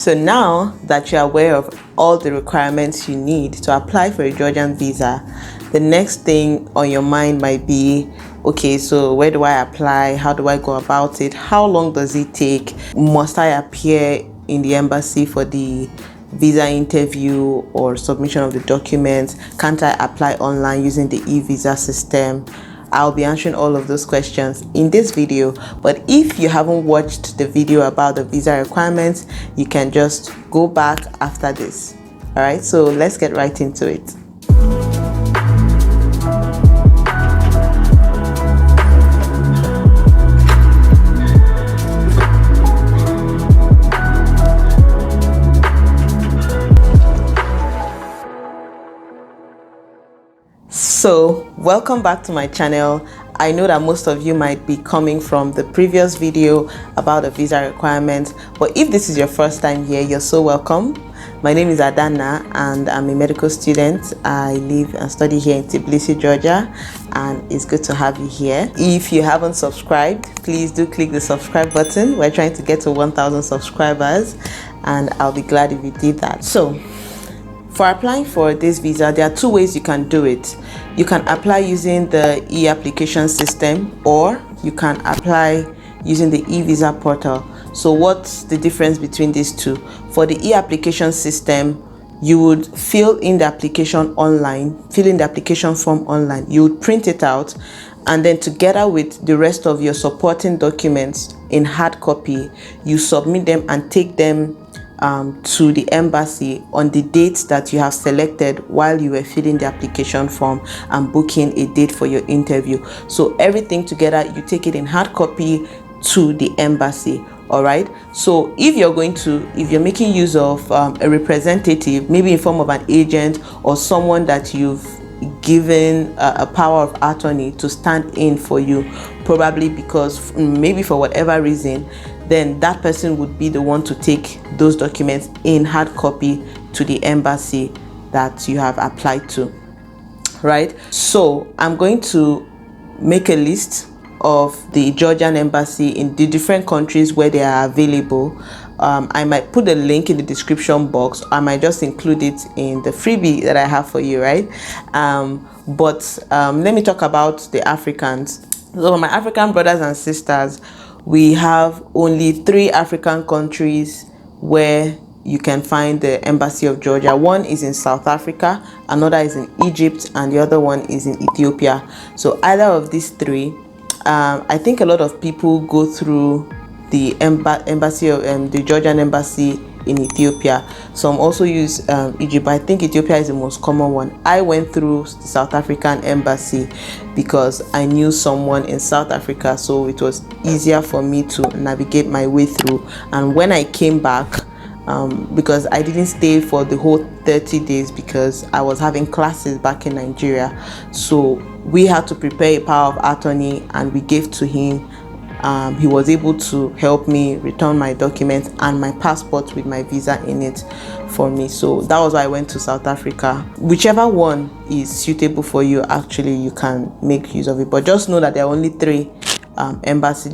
So now that you're aware of all the requirements you need to apply for a Georgian visa, the next thing on your mind might be, okay, so where do I apply? How do I go about it? How long does it take? Must I appear in the embassy for the visa interview or submission of the documents? Can't I apply online using the e-visa system? I'll be answering all of those questions in this video, but if you haven't watched the video about the visa requirements, you can just go back after this. All right, so let's get right into it. So welcome back to my channel. I know that most of you might be coming from the previous video about the visa requirements, but if this is your first time here, you're so welcome. My name is kcdanna and I'm a medical student. I live and study here in Tbilisi, Georgia, and it's good to have you here. If you haven't subscribed, please do click the subscribe button. We're trying to get to 1,000 subscribers and I'll be glad if you did that. So for applying for this visa, there are two ways you can do it. You can apply using the e-application system, or you can apply using the e-visa portal. So what's the difference between these two? For the e-application system, you would fill in the application online, fill in the application form online. You would print it out, and then together with the rest of your supporting documents in hard copy, you submit them and take them to the embassy on the dates that you have selected while you were filling the application form and booking a date for your interview. So everything together, you take it in hard copy to the embassy. All right, so if you're making use of a representative, maybe in form of an agent or someone that you've given a power of attorney to stand in for you, probably because maybe for whatever reason, then that person would be the one to take those documents in hard copy to the embassy that you have applied to. Right, so I'm going to make a list of the Georgian embassy in the different countries where they are available. I might put a link in the description box. I might just include it in the freebie that I have for you, right? But let me talk about the Africans. So my African brothers and sisters, we have only 3 African countries where you can find the embassy of Georgia. One is in South Africa, another is in Egypt, and the other one is in Ethiopia. So either of these 3, I think a lot of people go through the embassy of the Georgian embassy in Ethiopia. Some also use Egypt. I think Ethiopia is the most common one. I went through the South African embassy because I knew someone in South Africa, so it was easier for me to navigate my way through. And when I came back, because I didn't stay for the whole 30 days because I was having classes back in Nigeria, so we had to prepare a power of attorney and we gave to him. He was able to help me return my documents and my passport with my visa in it for me. So that was why I went to South Africa. Whichever one is suitable for you, actually you can make use of it, but just know that there are only 3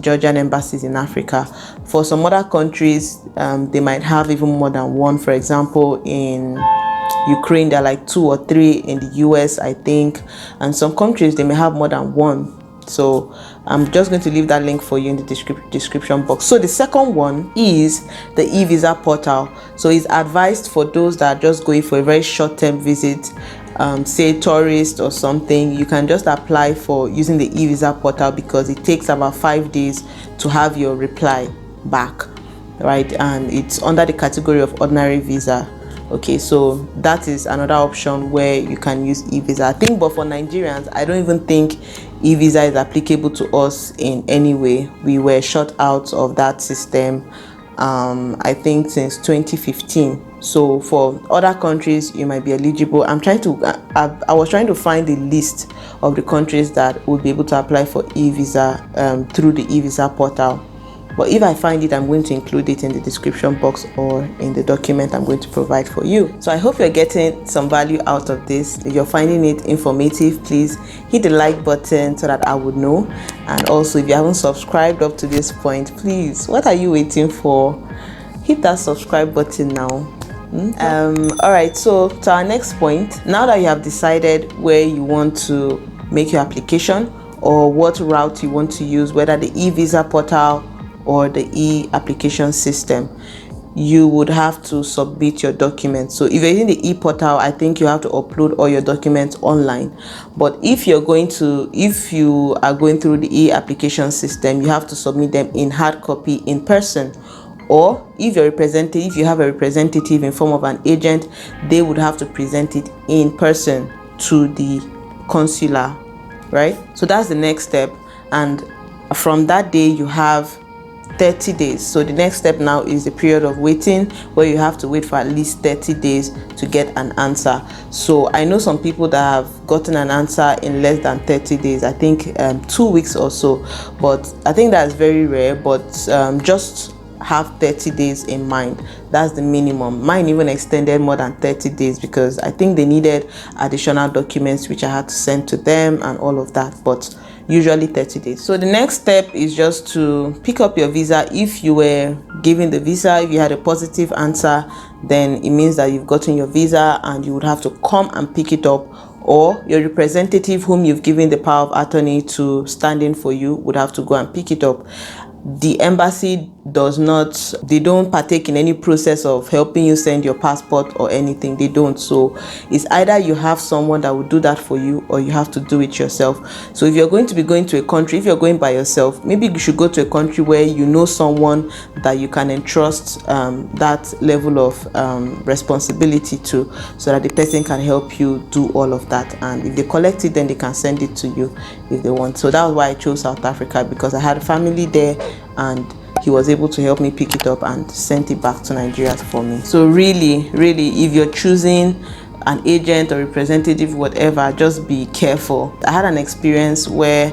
Georgian embassies in Africa. For some other countries, they might have even more than one. For example, in Ukraine, there are like 2 or 3. In the US, I think, and some countries they may have more than one. So I'm just going to leave that link for you in the description box. So the second one is the e-visa portal. So it's advised for those that are just going for a very short-term visit, say tourist or something. You can just apply for using the e-visa portal because it takes about 5 days to have your reply back, right? And it's under the category of ordinary visa. Okay, so that is another option where you can use e-visa, I think. But for Nigerians, I don't even think e-visa is applicable to us in any way. We were shut out of that system, I think, since 2015. So for other countries, you might be eligible. I was trying to find the list of the countries that would be able to apply for e-visa through the e-visa portal. But if I find it, I'm going to include it in the description box or in the document I'm going to provide for you. So I hope you're getting some value out of this. If you're finding it informative, please hit the like button so that I would know. And also, if you haven't subscribed up to this point, please, what are you waiting for? hit that subscribe button now. All right, so to our next point, now that you have decided where you want to make your application or what route you want to use, whether the e-visa portal or the e-application system, you would have to submit your documents. So if you're using the e-portal, I think you have to upload all your documents online. But if you are going through the e-application system, you have to submit them in hard copy in person. Or if you have a representative in form of an agent, they would have to present it in person to the consular, right? So that's the next step. And from that day, you have 30 days. So the next step now is the period of waiting, where you have to wait for at least 30 days to get an answer. So I know some people that have gotten an answer in less than 30 days, I think 2 weeks or so, but I think that's very rare. But just have 30 days in mind. That's the minimum. Mine even extended more than 30 days because I think they needed additional documents which I had to send to them and all of that, but usually 30 days. So the next step is just to pick up your visa. If you were given the visa, if you had a positive answer, then it means that you've gotten your visa and you would have to come and pick it up, or your representative whom you've given the power of attorney to stand in for you would have to go and pick it up. The embassy they don't partake in any process of helping you send your passport or anything. They don't. So it's either you have someone that will do that for you, or you have to do it yourself. So if you're going to be going to a country, if you're going by yourself, maybe you should go to a country where you know someone that you can entrust that level of responsibility to, so that the person can help you do all of that. And if they collect it, then they can send it to you if they want. So that was why I chose South Africa, because I had a family there and he was able to help me pick it up and sent it back to Nigeria for me. So really, if you're choosing an agent or representative, whatever, just be careful. I had an experience where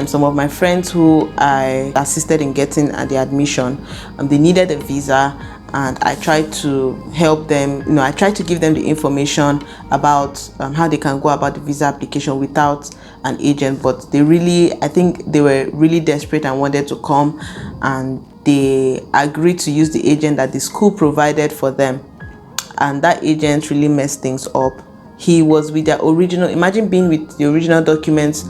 some of my friends who I assisted in getting the admission, they needed a visa, and I tried to help them. I tried to give them the information about how they can go about the visa application without an agent, but I think they were really desperate and wanted to come, and they agreed to use the agent that the school provided for them. And that agent really messed things up. He was with their original, imagine being with the original documents,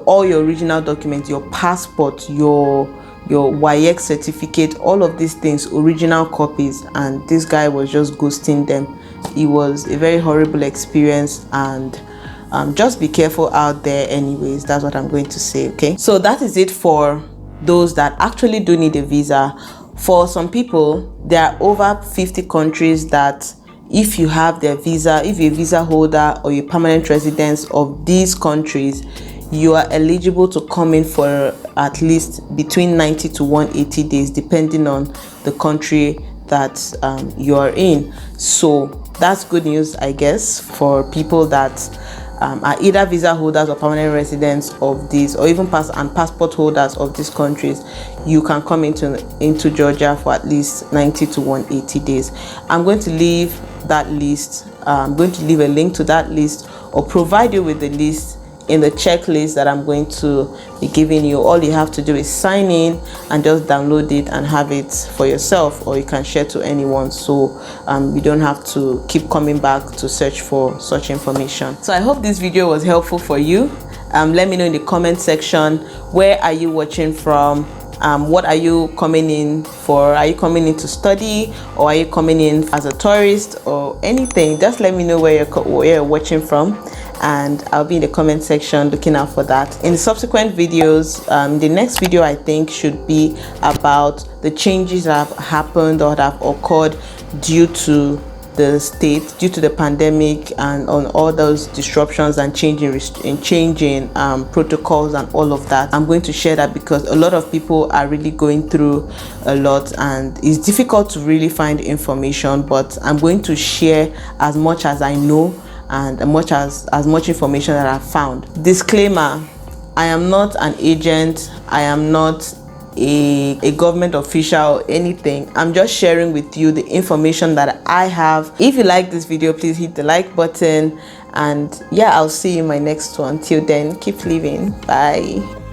all your original documents, your passport, your YX certificate, all of these things, original copies, and this guy was just ghosting them. It was a very horrible experience, and just be careful out there anyways. That's what I'm going to say. Okay, so that is it for those that actually do need a visa. For some people, there are over 50 countries that if you have their visa, if you're a visa holder or you're permanent resident of these countries, you are eligible to come in for at least between 90 to 180 days, depending on the country that you are in. So that's good news, I guess, for people that are either visa holders or permanent residents of these, or even passport holders of these countries. You can come into Georgia for at least 90 to 180 days. I'm going to leave that list. I'm going to leave a link to that list, or provide you with the list in the checklist that I'm going to be giving you. All you have to do is sign in and just download it and have it for yourself, or you can share to anyone, so you don't have to keep coming back to search for such information. So I hope this video was helpful for you. Let me know in the comment section, where are you watching from? What are you coming in for? Are you coming in to study, or are you coming in as a tourist, or anything? Just let me know where you're watching from, and I'll be in the comment section looking out for that. In the subsequent videos, the next video I think should be about the changes that have happened or that have occurred due to the state, due to the pandemic, and on all those disruptions and changing protocols and all of that. I'm going to share that because a lot of people are really going through a lot, and it's difficult to really find information, but I'm going to share as much as I know and as much information that I've found. Disclaimer: I am not an agent, I am not a government official or anything. I'm just sharing with you the information that I have. If you like this video, please hit the like button, and yeah, I'll see you in my next one. Till then, keep living. Bye.